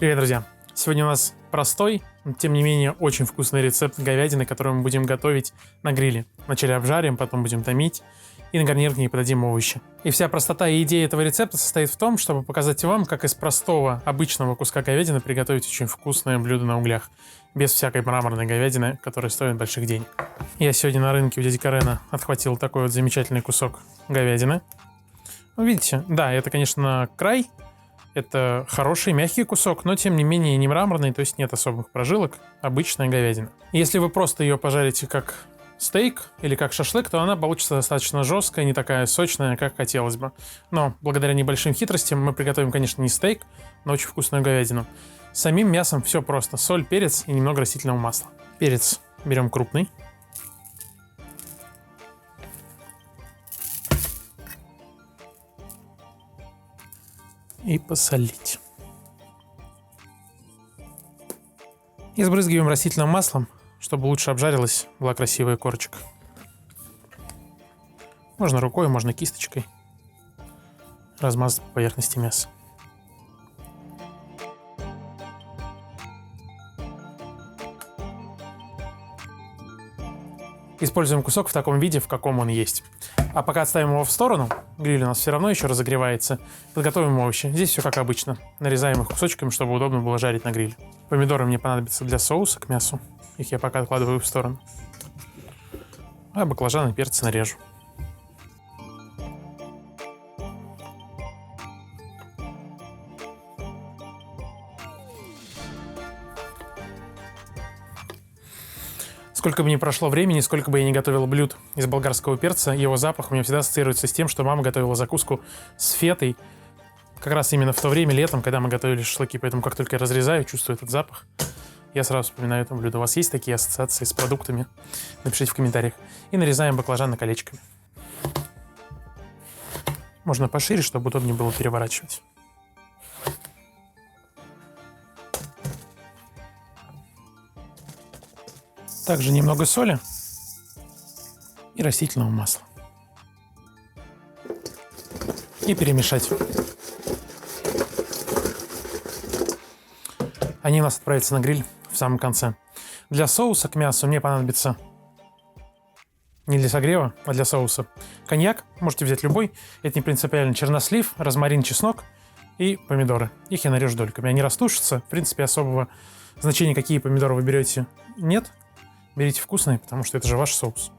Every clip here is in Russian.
Привет, друзья! Сегодня у нас простой, но тем не менее очень вкусный рецепт говядины, который мы будем готовить на гриле. Вначале обжарим, потом будем томить и на гарнир к ней подадим овощи. И вся простота и идея этого рецепта состоит в том, чтобы показать вам, как из простого обычного куска говядины приготовить очень вкусное блюдо на углях, без всякой мраморной говядины, которая стоит больших денег. Я сегодня на рынке у дяди Карена отхватил такой вот замечательный кусок говядины. Ну, видите, да, это, конечно, край. Это хороший, мягкий кусок, но тем не менее не мраморный, то есть нет особых прожилок, обычная говядина. Если вы просто ее пожарите как стейк или как шашлык, то она получится достаточно жесткая, не такая сочная, как хотелось бы. Но благодаря небольшим хитростям мы приготовим, конечно, не стейк, но очень вкусную говядину. С самим мясом все просто. Соль, перец и немного растительного масла. Перец берем крупный. И посолить. И сбрызгиваем растительным маслом, чтобы лучше обжарилась, была красивая корочка. Можно рукой, можно кисточкой размазать по поверхности мяса. Используем кусок в таком виде, в каком он есть. А пока отставим его в сторону, гриль у нас все равно еще разогревается, подготовим овощи. Здесь все как обычно. Нарезаем их кусочками, чтобы удобно было жарить на гриле. Помидоры мне понадобятся для соуса к мясу. Их я пока откладываю в сторону. А баклажаны и перцы нарежу. Сколько бы ни прошло времени, сколько бы я ни готовил блюд из болгарского перца, его запах у меня всегда ассоциируется с тем, что мама готовила закуску с фетой. Как раз именно в то время, летом, когда мы готовили шашлыки. Поэтому как только я разрезаю, чувствую этот запах, я сразу вспоминаю это блюдо. У вас есть такие ассоциации с продуктами? Напишите в комментариях. И нарезаем баклажаны колечками. Можно пошире, чтобы удобнее было переворачивать. Также немного соли и растительного масла. И перемешать. Они у нас отправятся на гриль в самом конце. Для соуса к мясу мне понадобится не для согрева, а для соуса коньяк. Можете взять любой. Это не принципиально. Чернослив, розмарин, чеснок и помидоры. Их я нарежу дольками. Они растушатся. В принципе, особого значения, какие помидоры вы берете, нет. Берите вкусные, потому что это же ваш соус.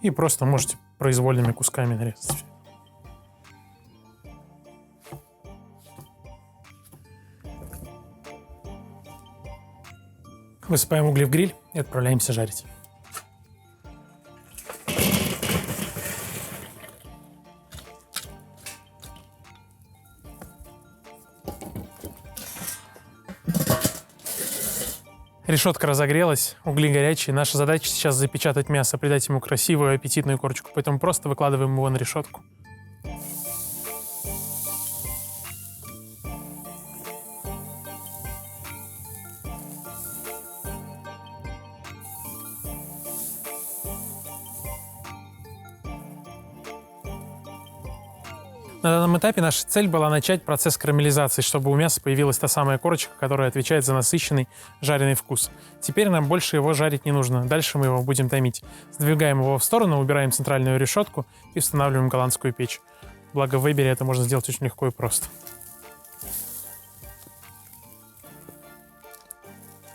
И просто можете произвольными кусками нарезать. Высыпаем угли в гриль и отправляемся жарить. Решетка разогрелась, угли горячие. Наша задача сейчас запечатать мясо, придать ему красивую аппетитную корочку. Поэтому просто выкладываем его на решетку. На данном этапе наша цель была начать процесс карамелизации, чтобы у мяса появилась та самая корочка, которая отвечает за насыщенный жареный вкус. Теперь нам больше его жарить не нужно, дальше мы его будем томить. Сдвигаем его в сторону, убираем центральную решетку и устанавливаем голландскую печь. Благо в Вебере это можно сделать очень легко и просто.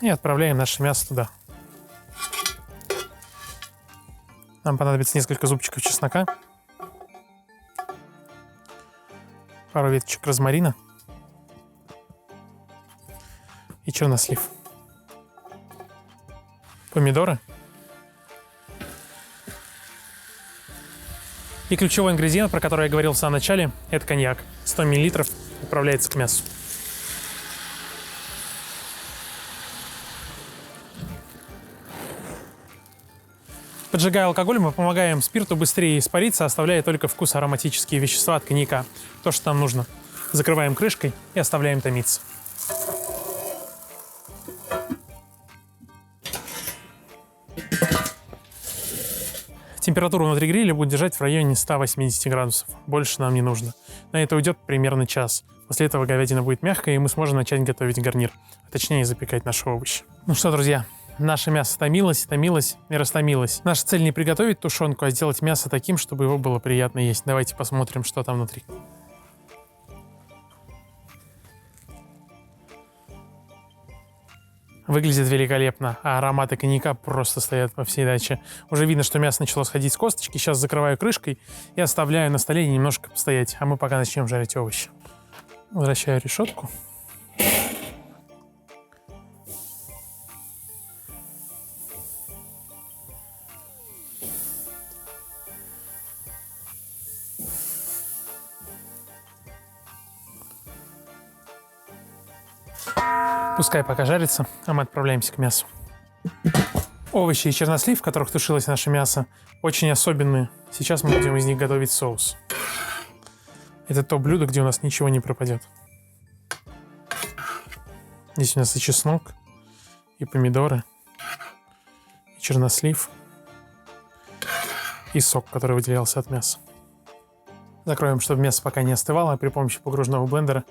И отправляем наше мясо туда. Нам понадобится несколько зубчиков чеснока. Пару веточек розмарина и чернослив. Помидоры. И ключевой ингредиент, про который я говорил в самом начале, это коньяк. 100 мл отправляется к мясу. Поджигая алкоголь, мы помогаем спирту быстрее испариться, оставляя только вкус ароматические вещества от коньяка. То, что нам нужно. Закрываем крышкой и оставляем томиться. Температура внутри гриля будет держать в районе 180 градусов. Больше нам не нужно. На это уйдет примерно час. После этого говядина будет мягкая, и мы сможем начать готовить гарнир, а точнее запекать наши овощи. Ну что, друзья, наше мясо томилось и растомилось. Наша цель не приготовить тушенку, а сделать мясо таким, чтобы его было приятно есть. Давайте посмотрим, что там внутри. Выглядит великолепно, а ароматы коньяка просто стоят по всей даче. Уже видно, что мясо начало сходить с косточки. Сейчас закрываю крышкой и оставляю на столе немножко постоять. А мы пока начнем жарить овощи. Возвращаю решетку. Пускай пока жарится, а мы отправляемся к мясу. Овощи и чернослив, в которых тушилось наше мясо, очень особенные. Сейчас мы будем из них готовить соус. Это то блюдо, где у нас ничего не пропадет. Здесь у нас и чеснок, и помидоры, и чернослив, и сок, который выделялся от мяса. Закроем, чтобы мясо пока не остывало, а при помощи погружного блендера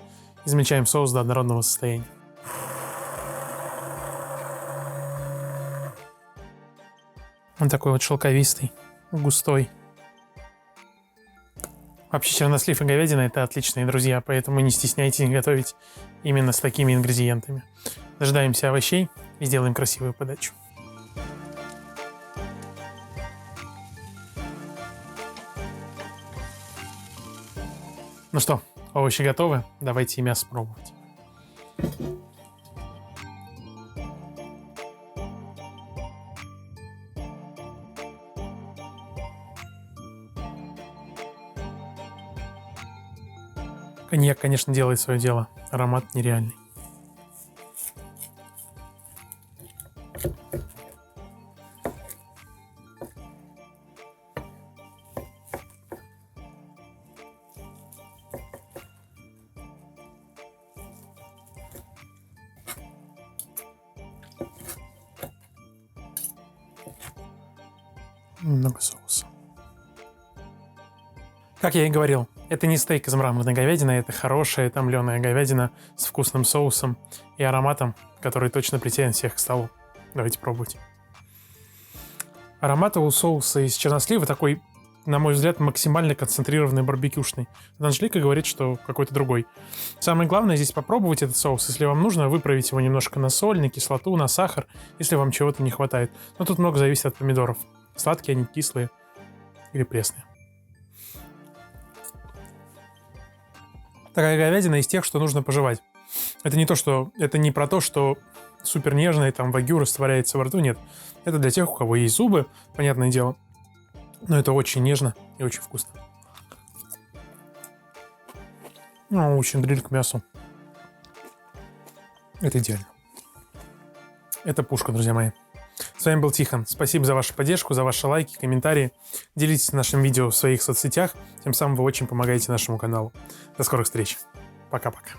измельчаем соус до однородного состояния. Он такой вот шелковистый, густой. Вообще чернослив и говядина — это отличные друзья, поэтому не стесняйтесь готовить именно с такими ингредиентами. Дожидаемся овощей и сделаем красивую подачу. Ну что, овощи готовы? Давайте и мясо пробовать. Коньяк, конечно, делает свое дело. Аромат нереальный. Много соуса. Как я и говорил, это не стейк из мраморной говядины, это хорошая томленая говядина с вкусным соусом и ароматом, который точно притянет всех к столу. Давайте пробовать. Аромат у соуса из чернослива такой, на мой взгляд, максимально концентрированный барбекюшный. Анжелика говорит, что какой-то другой. Самое главное здесь попробовать этот соус. Если вам нужно, выправить его немножко на соль, на кислоту, на сахар, если вам чего-то не хватает. Но тут много зависит от помидоров. Сладкие они, кислые или пресные. Такая говядина из тех, что нужно пожевать. Это не про то, что супер нежное, там вагю растворяется во рту, нет. Это для тех, у кого есть зубы, понятное дело. Но это очень нежно и очень вкусно. Ну, очень дрель к мясу. Это идеально. Это пушка, друзья мои. С вами был Тихон. Спасибо за вашу поддержку, за ваши лайки, комментарии. Делитесь нашим видео в своих соцсетях. Тем самым вы очень помогаете нашему каналу. До скорых встреч. Пока-пока.